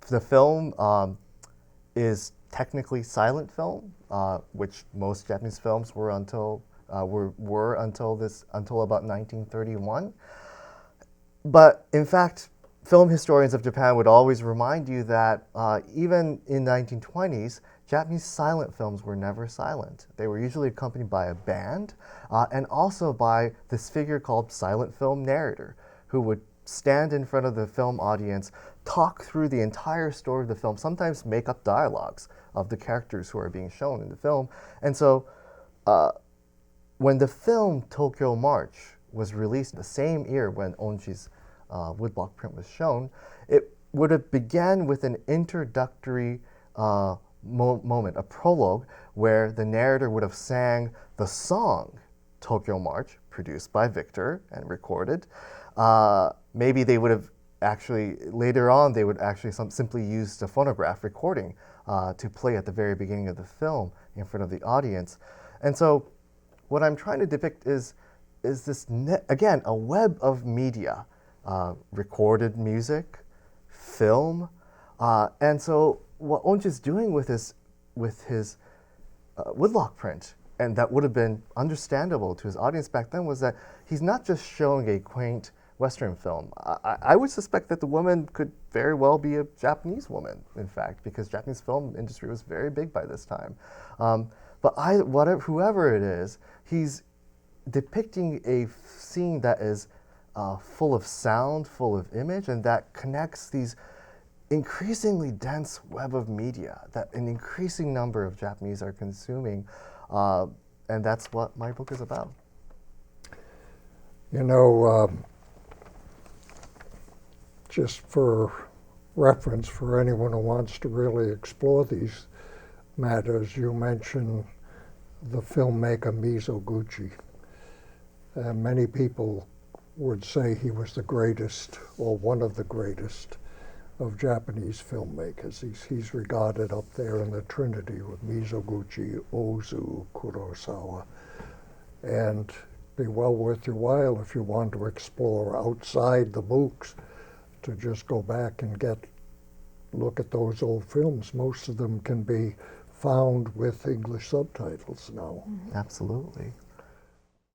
the film is technically silent film, which most Japanese films were until about 1931. But in fact, film historians of Japan would always remind you that even in 1920s, Japanese silent films were never silent. They were usually accompanied by a band and also by this figure called silent film narrator, who would stand in front of the film audience, talk through the entire story of the film, sometimes make up dialogues of the characters who are being shown in the film. And so when the film Tokyo March was released the same year when Onchi's woodblock print was shown, it would have began with an introductory moment, a prologue, where the narrator would have sang the song Tokyo March, produced by Victor and recorded. Maybe they would have actually, later on, they would actually simply use the phonograph recording to play at the very beginning of the film in front of the audience. And so what I'm trying to depict is this, again, a web of media, recorded music, film, and so what Onchi is doing with his woodblock print, and that would have been understandable to his audience back then, was that he's not just showing a quaint Western film. I would suspect that the woman could very well be a Japanese woman, in fact, because Japanese film industry was very big by this time. But whoever it is, he's depicting a scene that is full of sound, full of image, and that connects these increasingly dense web of media that an increasing number of Japanese are consuming. And that's what my book is about. You know, just for reference for anyone who wants to really explore these matters, you mentioned the filmmaker Mizoguchi. Many people would say he was the greatest, or one of the greatest, of Japanese filmmakers. He's regarded up there in the Trinity with Mizoguchi, Ozu, Kurasawa. And be well worth your while if you want to explore outside the books to just go back and look at those old films. Most of them can be found with English subtitles now. Absolutely.